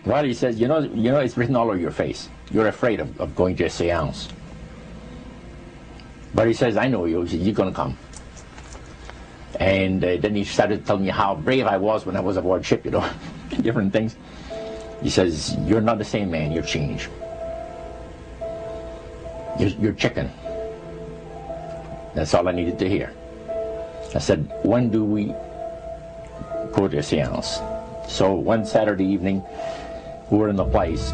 Well, he says, it's written all over your face. You're afraid of going to a seance. But he says, I know you. He says, you're going to come. And then he started telling me how brave I was when I was aboard ship, different things. He says, you're not the same man, you're changed. You're chicken. That's all I needed to hear. I said, when do we go to a seance? So one Saturday evening, we were in the place.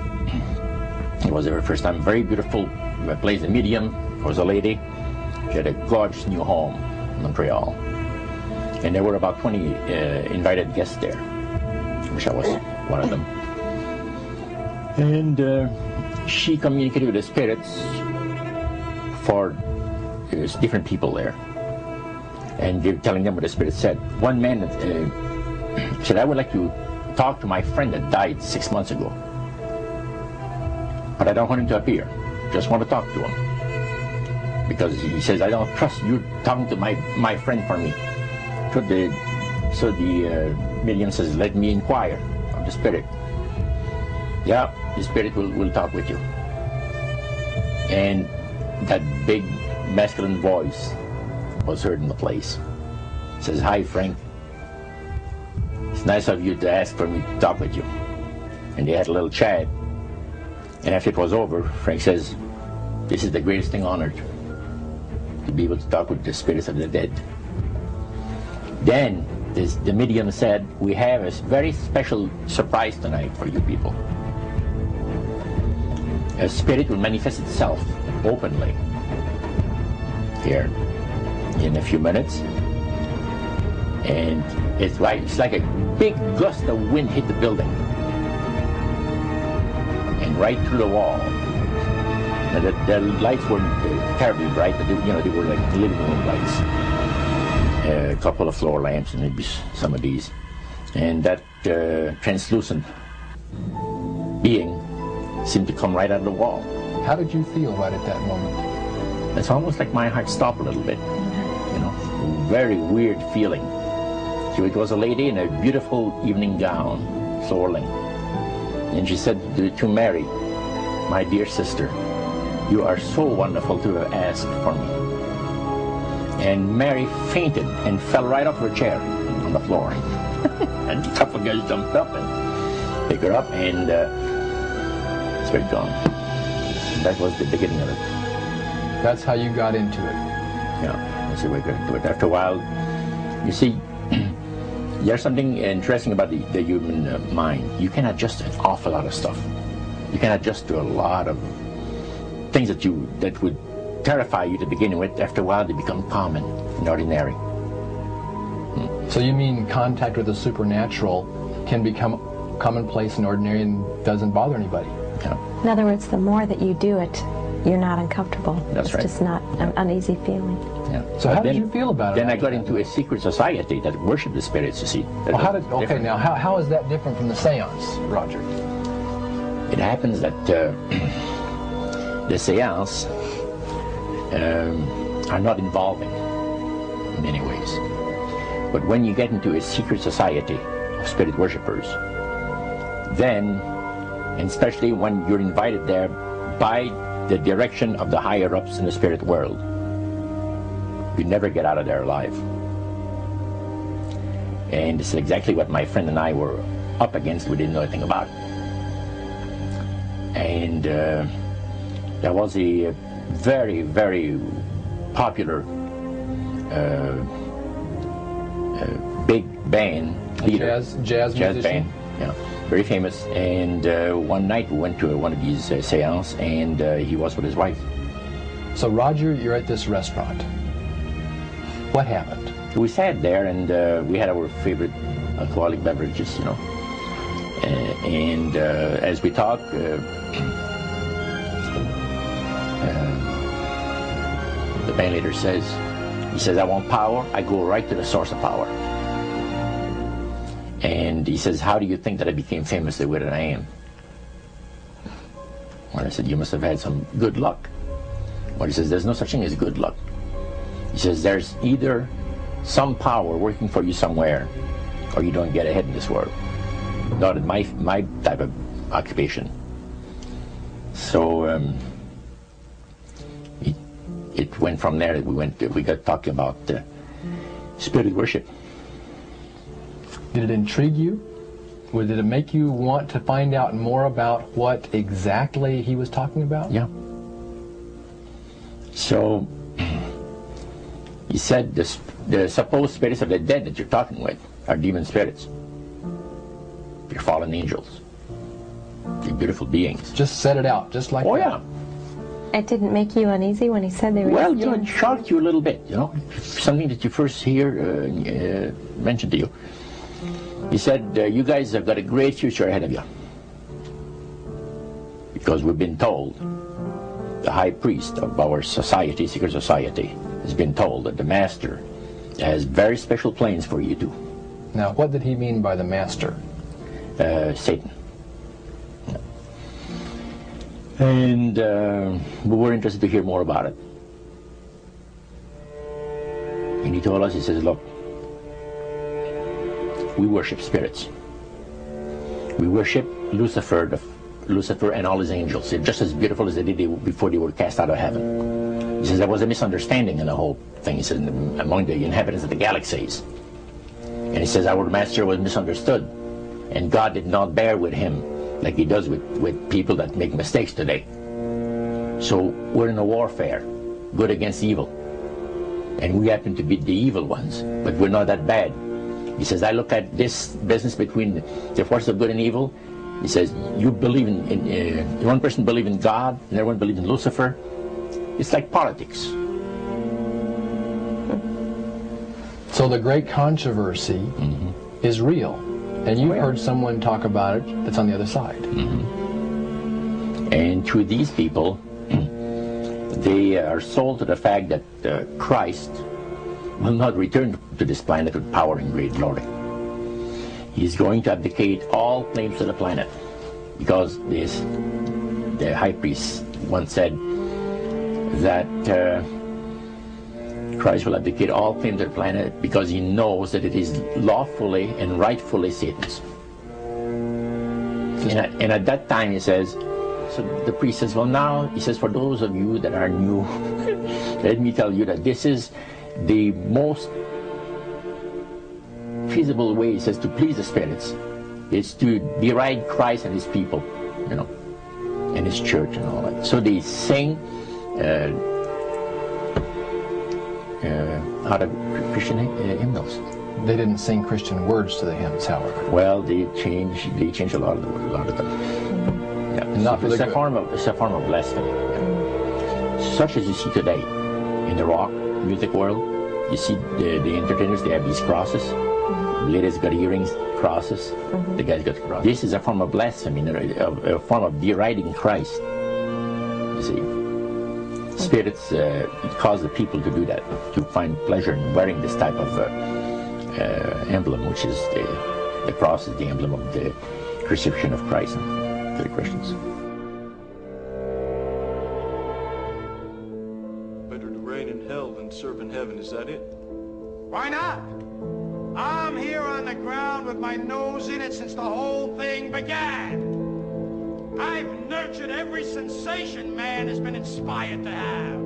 It was the first time, very beautiful place. The medium was a lady. She had a gorgeous new home in Montreal. And there were about 20 invited guests there. I wish I was one of them. And she communicated with the spirits for different people there. And they were telling them what the spirit said. One man said, I would like to talk to my friend that died 6 months ago. But I don't want him to appear. Just want to talk to him. Because he says, I don't trust you talking to my friend for me. So the medium says, let me inquire of the spirit. Yeah, the spirit will talk with you. And that big masculine voice was heard in the place. It says, hi, Frank. It's nice of you to ask for me to talk with you. And they had a little chat. And after it was over, Frank says, this is the greatest thing on earth, to be able to talk with the spirits of the dead. Then the medium said, we have a very special surprise tonight for you people. A spirit will manifest itself openly here in a few minutes. And it's like a big gust of wind hit the building. And right through the wall. Now the lights weren't terribly bright, but they were like living room lights. A couple of floor lamps and maybe some of these. And that translucent being seemed to come right out of the wall. How did you feel right at that moment? It's almost like my heart stopped a little bit. Very weird feeling. So it was a lady in a beautiful evening gown, floorling. And she said to Mary, my dear sister, you are so wonderful to have asked for me. And Mary fainted and fell right off her chair on the floor. And a couple of guys jumped up and picked her up, and spirit gone. And that was the beginning of it. That's how you got into it. Yeah, that's the way I got into it. After a while, you see, there's something interesting about the human mind. You can adjust an awful lot of stuff. You can adjust to a lot of things that would terrify you to begin with. After a while, they become common and ordinary. So you mean contact with the supernatural can become commonplace and ordinary and doesn't bother anybody? Yeah. In other words, the more that you do it, you're not uncomfortable. That's right. It's just not an uneasy feeling. Yeah. So how did you feel about it? Then I got into a secret society that worshiped the spirits, you see. Well, how is that different from the seance, Roger? It happens that the seance are not involving in many ways. But when you get into a secret society of spirit worshippers, then, and especially when you're invited there by the direction of the higher-ups in the spirit world, you never get out of there alive. And this is exactly what my friend and I were up against. We didn't know anything about. And there was a very, very popular big band leader. Jazz musician? Band, yeah, very famous. And one night we went to one of these seances, and he was with his wife. So Roger, you're at this restaurant. What happened? We sat there, and we had our favorite alcoholic beverages, and as we talked, the band leader says, I want power. I go right to the source of power. And he says, how do you think that I became famous the way that I am? Well, I said, you must have had some good luck. Well, he says, there's no such thing as good luck. He says, there's either some power working for you somewhere, or you don't get ahead in this world. Not in my type of occupation. So it went from there. We got talking about spirit worship. Did it intrigue you? Or did it make you want to find out more about what exactly he was talking about? Yeah. So he said the supposed spirits of the dead that you're talking with are demon spirits. They're fallen angels. They're beautiful beings. Just set it out, just like Oh, that. yeah. It didn't make you uneasy when he said they were Well, demon it shocked you a little bit, something that you first hear mentioned to you. He said, you guys have got a great future ahead of you. Because we've been told, the high priest of our society, secret society, has been told that the master has very special plans for you too. Now, what did he mean by the master? Satan. And we were interested to hear more about it. And he told us, he says, look, we worship spirits. We worship Lucifer and all his angels. They're just as beautiful as they did before they were cast out of heaven. He says there was a misunderstanding in the whole thing. He says among the inhabitants of the galaxies. And he says our master was misunderstood. And God did not bear with him like he does with people that make mistakes today. So we're in a warfare, good against evil. And we happen to be the evil ones, but we're not that bad. He says, I look at this business between the forces of good and evil. He says, you believe in one person believes in God, and everyone believes in Lucifer. It's like politics. So the great controversy is real. And you've heard someone talk about it that's on the other side. And to these people, they are sold to the fact that Christ will not return to this planet with power and great glory. He's going to abdicate all claims to the planet, because the high priest once said that Christ will abdicate all claims to the planet because he knows that it is lawfully and rightfully Satan's. And at that time, he says, so the priest says, well, now, he says, for those of you that are new, let me tell you that this is the most feasible way, he says, to please the spirits. It's to deride Christ and his people, and his church and all that. So they sing out of Christian hymnals. They didn't sing Christian words to the hymns, however. Well, they changed a lot of them. Yeah. And not for it's a form of blasphemy. Yeah. Such as you see today in the rock music world. You see the entertainers, they have these crosses. The ladies got earrings, crosses. The guys got crosses. This is a form of blasphemy, a form of deriding Christ. You see. Spirits cause the people to do that, to find pleasure in wearing this type of emblem, which is the cross is the emblem of the crucifixion of Christ to the Christians. Better to reign in hell than serve in heaven, is that it? Why not? I'm here on the ground with my nose in it since the whole thing began. I've nurtured every sensation man has been inspired to have.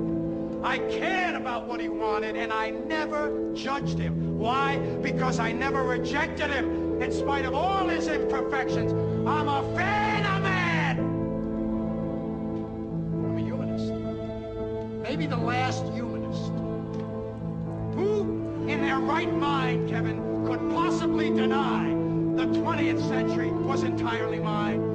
I cared about what he wanted, and I never judged him. Why? Because I never rejected him, in spite of all his imperfections. I'm a fan of man! I'm a humanist. Maybe the last humanist. Who, in their right mind, Kevin, could possibly deny the 20th century was entirely mine?